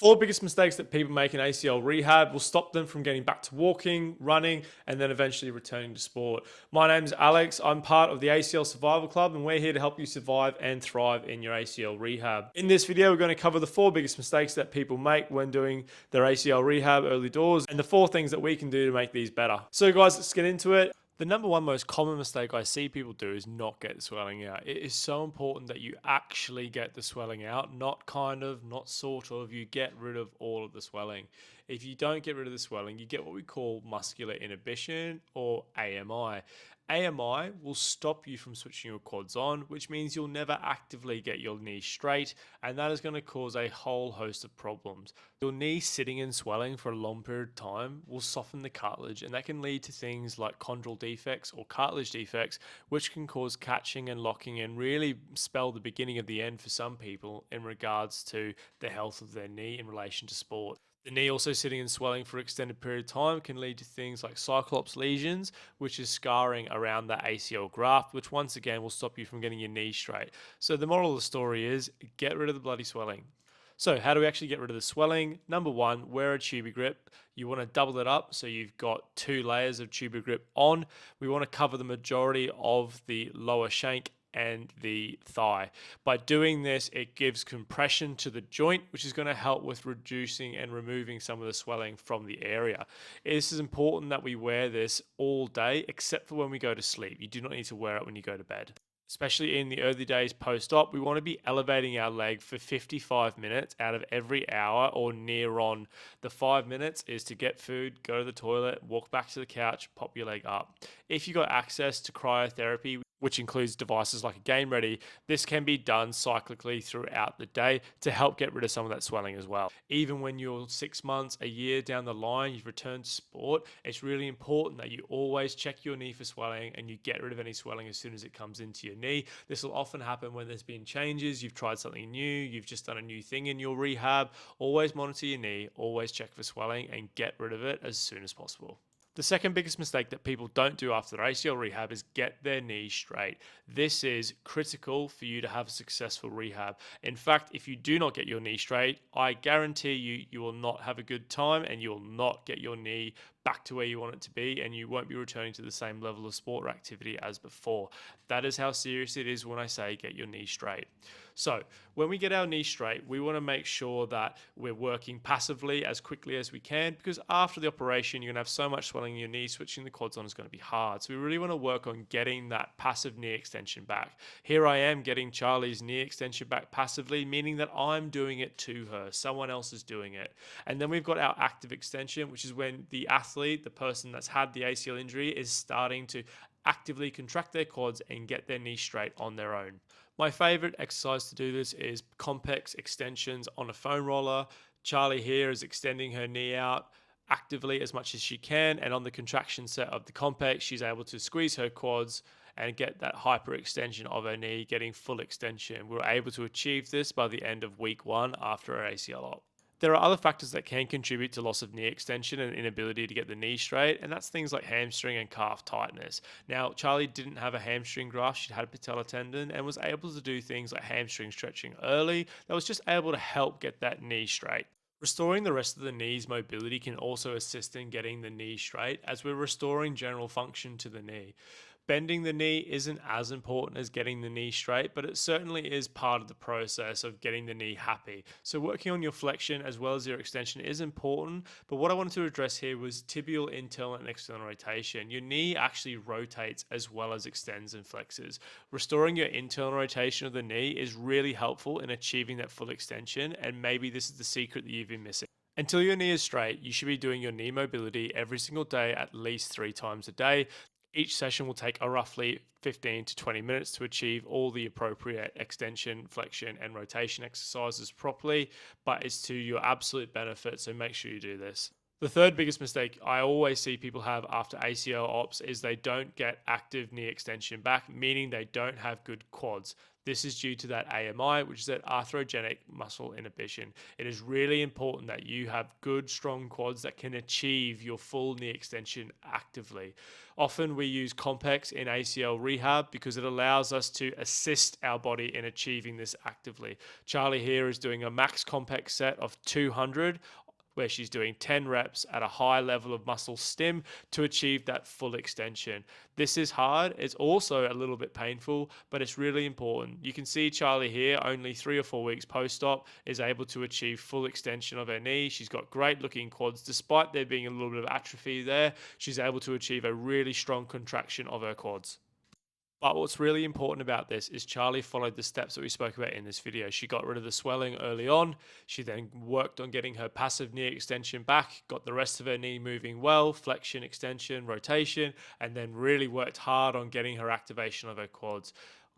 Four biggest mistakes that people make in ACL rehab will stop them from getting back to walking, running, and then eventually returning to sport. My name's Alex. I'm part of the ACL Survival Club, and we're here to help you survive and thrive in your ACL rehab. In this video, we're going to cover the four biggest mistakes that people make when doing their ACL rehab early doors, and the four things that we can do to make these better. So guys, let's get into it. The number one most common mistake I see people do is not get the swelling out. It is so important that you actually get the swelling out, not kind of, not sort of. You get rid of all of the swelling. If you don't get rid of the swelling, you get what we call muscular inhibition, or AMI. AMI will stop you from switching your quads on, which means you'll never actively get your knee straight, and that is going to cause a whole host of problems. Your knee sitting and swelling for a long period of time will soften the cartilage, and that can lead to things like chondral defects or cartilage defects, which can cause catching and locking and really spell the beginning of the end for some people in regards to the health of their knee in relation to sport. The knee also sitting and swelling for an extended period of time can lead to things like cyclops lesions, which is scarring around the ACL graft, which once again will stop you from getting your knee straight. So the moral of the story is get rid of the bloody swelling. So how do we actually get rid of the swelling? Number one, wear a tuber grip. You want to double it up so you've got two layers of tuber grip on. We want to cover the majority of the lower shank and the thigh. By doing this, it gives compression to the joint, which is going to help with reducing and removing some of the swelling from the area. This is important that we wear this all day, except for when we go to sleep. You do not need to wear it when you go to bed. Especially in the early days post-op, we want to be elevating our leg for 55 minutes out of every hour or near on. The 5 minutes is to get food, go to the toilet, walk back to the couch, pop your leg up. If you got access to cryotherapy, which includes devices like a Game Ready, this can be done cyclically throughout the day to help get rid of some of that swelling as well. Even when you're 6 months, a year down the line, you've returned to sport, it's really important that you always check your knee for swelling and you get rid of any swelling as soon as it comes into your knee. This will often happen when there's been changes, you've tried something new, you've just done a new thing in your rehab. Always monitor your knee, always check for swelling, and get rid of it as soon as possible. The second biggest mistake that people don't do after their ACL rehab is get their knee straight. This is critical for you to have a successful rehab. In fact, if you do not get your knee straight, I guarantee you will not have a good time and you will not get your knee back to where you want it to be, and you won't be returning to the same level of sport or activity as before. That is how serious it is when I say get your knee straight. So when we get our knee straight, we want to make sure that we're working passively as quickly as we can, because after the operation, you're going to have so much swelling in your knee, switching the quads on is going to be hard. So we really want to work on getting that passive knee extension back. Here I am getting Charlie's knee extension back passively, meaning that I'm doing it to her. Someone else is doing it. And then we've got our active extension, which is when the athlete, the person that's had the ACL injury, is starting to actively contract their quads and get their knee straight on their own. My favorite exercise to do this is Compex extensions on a foam roller. Charlie here is extending her knee out actively as much as she can, and on the contraction set of the Compex, she's able to squeeze her quads and get that hyper extension of her knee, getting full extension. We were able to achieve this by the end of week 1 after her ACL op. There are other factors that can contribute to loss of knee extension and inability to get the knee straight, and that's things like hamstring and calf tightness. Now, Charlie didn't have a hamstring graft, she'd had a patella tendon, and was able to do things like hamstring stretching early that was just able to help get that knee straight. Restoring the rest of the knee's mobility can also assist in getting the knee straight, as we're restoring general function to the knee. Bending the knee isn't as important as getting the knee straight, but it certainly is part of the process of getting the knee happy. So working on your flexion as well as your extension is important, but what I wanted to address here was tibial internal and external rotation. Your knee actually rotates as well as extends and flexes. Restoring your internal rotation of the knee is really helpful in achieving that full extension, and maybe this is the secret that you've been missing. Until your knee is straight, you should be doing your knee mobility every single day, at least 3 times a day. Each session will take a roughly 15 to 20 minutes to achieve all the appropriate extension, flexion, and rotation exercises properly, but it's to your absolute benefit, so make sure you do this. The third biggest mistake I always see people have after ACL ops is they don't get active knee extension back, meaning they don't have good quads. This is due to that AMI, which is that arthrogenic muscle inhibition. It is really important that you have good, strong quads that can achieve your full knee extension actively. Often we use Compex in ACL Rehab because it allows us to assist our body in achieving this actively. Charlie here is doing a max Compex set of 200, where she's doing 10 reps at a high level of muscle stim to achieve that full extension. This is hard. It's also a little bit painful, but it's really important. You can see Charlie here, only 3 or 4 weeks post-op, is able to achieve full extension of her knee. She's got great looking quads. Despite there being a little bit of atrophy there, she's able to achieve a really strong contraction of her quads. But what's really important about this is Charlie followed the steps that we spoke about in this video. She got rid of the swelling early on. She then worked on getting her passive knee extension back, got the rest of her knee moving well, flexion, extension, rotation, and then really worked hard on getting her activation of her quads.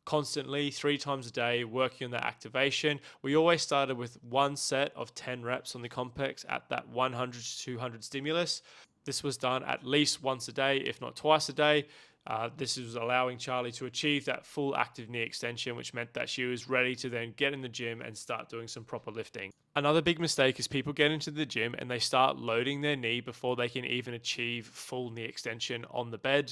Constantly, 3 times a day, working on that activation. We always started with one set of 10 reps on the Compex at that 100 to 200 stimulus. This was done at least once a day, if not twice a day. This was allowing Charlie to achieve that full active knee extension, which meant that she was ready to then get in the gym and start doing some proper lifting. Another big mistake is people get into the gym and they start loading their knee before they can even achieve full knee extension on the bed,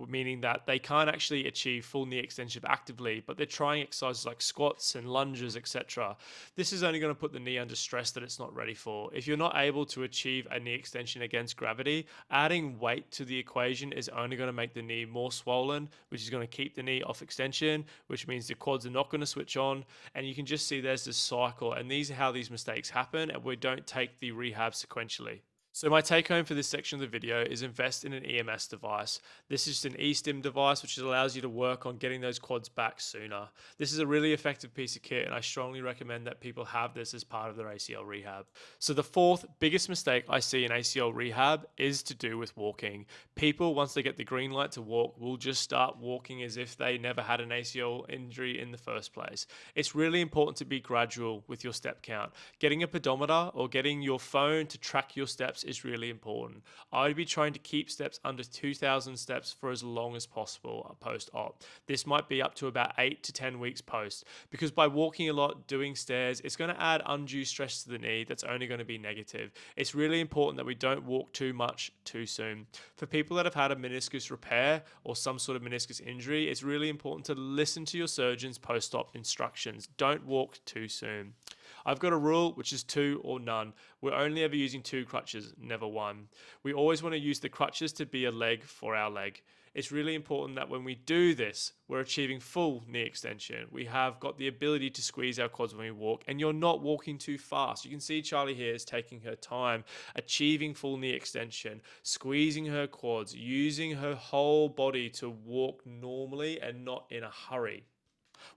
meaning that they can't actually achieve full knee extension actively, but they're trying exercises like squats and lunges, etc. This is only going to put the knee under stress that it's not ready for. If you're not able to achieve a knee extension against gravity, adding weight to the equation is only going to make the knee more swollen, which is going to keep the knee off extension, which means the quads are not going to switch on. And you can just see there's this cycle, and these are how these mistakes happen, and we don't take the rehab sequentially. So my take home for this section of the video is invest in an EMS device. This is just an eStim device which allows you to work on getting those quads back sooner. This is a really effective piece of kit and I strongly recommend that people have this as part of their ACL rehab. So the fourth biggest mistake I see in ACL rehab is to do with walking. People, once they get the green light to walk, will just start walking as if they never had an ACL injury in the first place. It's really important to be gradual with your step count. Getting a pedometer or getting your phone to track your steps is really important. I'd be trying to keep steps under 2,000 steps for as long as possible post-op. This might be up to about 8 to 10 weeks post, because by walking a lot, doing stairs, it's going to add undue stress to the knee that's only going to be negative. It's really important that we don't walk too much too soon. For people that have had a meniscus repair or some sort of meniscus injury, it's really important to listen to your surgeon's post-op instructions. Don't walk too soon. I've got a rule which is 2 or none. We're only ever using 2 crutches, never 1. We always want to use the crutches to be a leg for our leg. It's really important that when we do this, we're achieving full knee extension. We have got the ability to squeeze our quads when we walk, and you're not walking too fast. You can see Charlie here is taking her time, achieving full knee extension, squeezing her quads, using her whole body to walk normally and not in a hurry.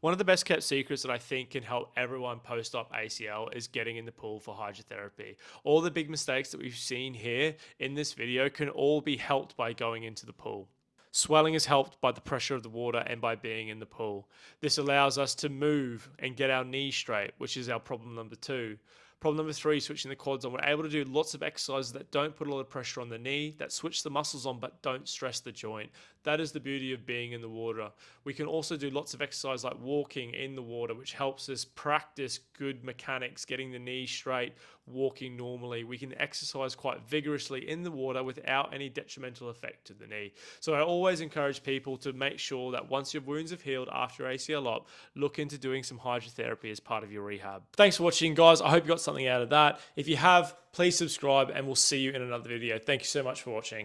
One of the best kept secrets that I think can help everyone post-op ACL is getting in the pool for hydrotherapy. All the big mistakes that we've seen here in this video can all be helped by going into the pool. Swelling is helped by the pressure of the water and by being in the pool. This allows us to move and get our knees straight, which is our problem number 2. Problem number 3, switching the quads on. We're able to do lots of exercises that don't put a lot of pressure on the knee, that switch the muscles on but don't stress the joint. That is the beauty of being in the water. We can also do lots of exercise like walking in the water, which helps us practice good mechanics, getting the knee straight, walking normally. We can exercise quite vigorously in the water without any detrimental effect to the knee. So I always encourage people to make sure that once your wounds have healed after ACL op, look into doing some hydrotherapy as part of your rehab. Thanks for watching, guys. I hope you got something out of that. If you have, please subscribe and we'll see you in another video. Thank you so much for watching.